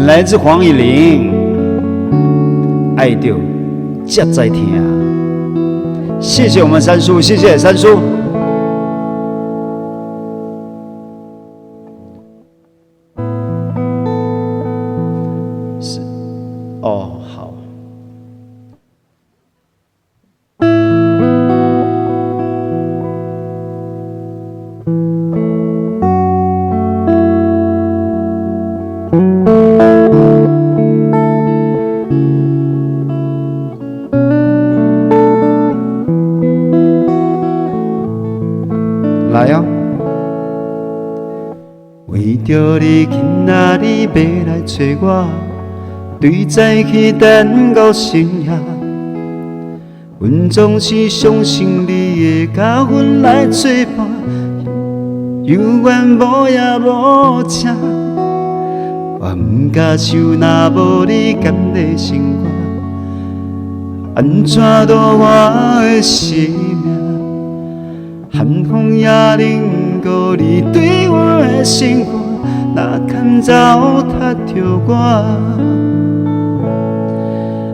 来自黄以玲，爱到才知听。谢谢我们三叔，谢谢三叔。是，哦，好。来啊！为着你今仔日要来找我，对早起等到深夜，阮总是相信你会甲阮来作伴，犹原无影无声。我不敢想，若无你甘的生活，安怎度我的生命？寒风也冷过你对我的生活，哪堪糟蹋着我？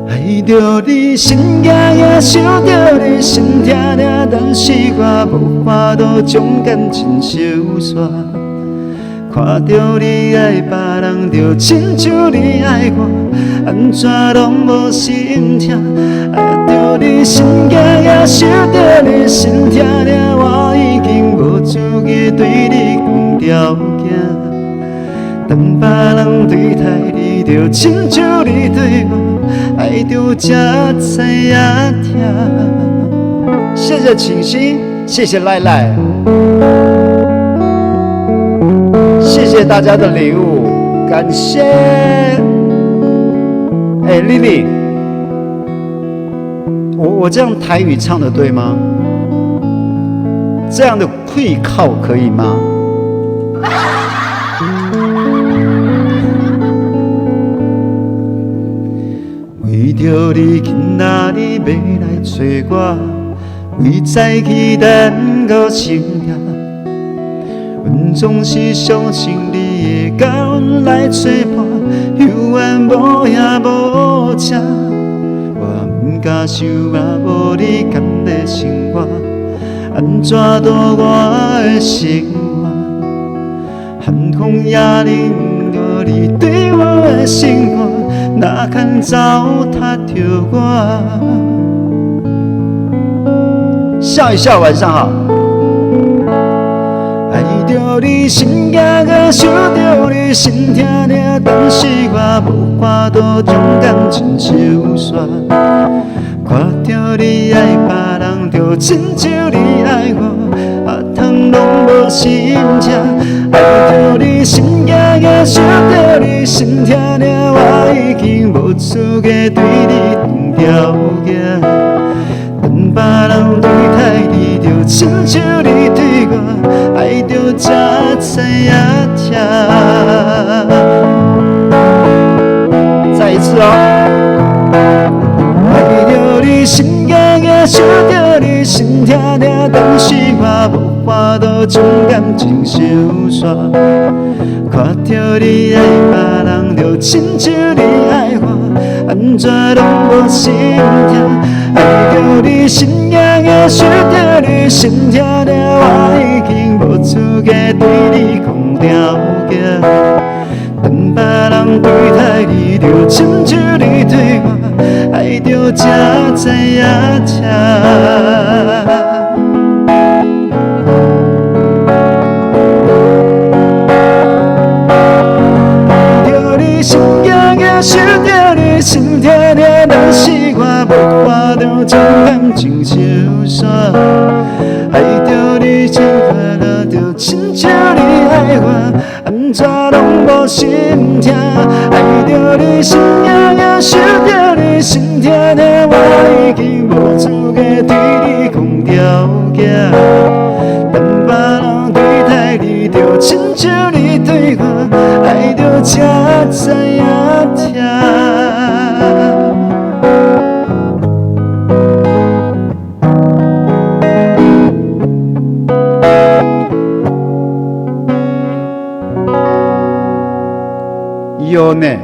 爱着你心惊惊，想着你心痛痛，但是我无法度将感情收煞。看着你爱别人，就亲像你爱我，安怎拢无心痛？爱着你心惊惊，想着你心痛痛，我已经无资格对你讲条件。等别人对待你，就亲像你对我，爱着才知影痛。谢谢清新，谢谢赖赖。谢谢大家的礼物，感谢。哎，丽丽，我这样台语唱的对吗？这样的会靠可以吗？为着你今仔日要来找我，为早起等到深夜。阮总是相信你会甲阮来作伴，犹原无影无声。我不敢想，若无你甘的生活，安怎度我的生活？寒风也冷过你对我的生活，哪堪糟蹋着我？笑一笑，晚上好。爱着你心惊惊，想着你心痛痛，但是我无法度将感情收煞。看着你爱别人，就亲像你爱我，啊通拢无心痛。爱着你心惊惊，想着你心痛痛，我已经无资格对你讲条件。等别人对待你，就亲像你对我，爱着才知影痛。再一次哦，爱着你心惊惊，想着你心痛痛，但是我无法度将感情收煞。看着你爱别人，就亲像你爱我，安怎拢无心痛？爱着你心惊惊，想着你心痛痛，我已经无资格对你讲条件。等别人对待你，就亲像你对我，爱着才知影痛。想着你心痛痛，但是我无法度将感情收煞。爱着你真快乐，就亲像你爱我，安怎拢无心痛。爱着你心惊惊，想着你心痛痛，我已经无资格对你讲条件。等别人对待你，就亲像你对我，爱着才知影痛。 연애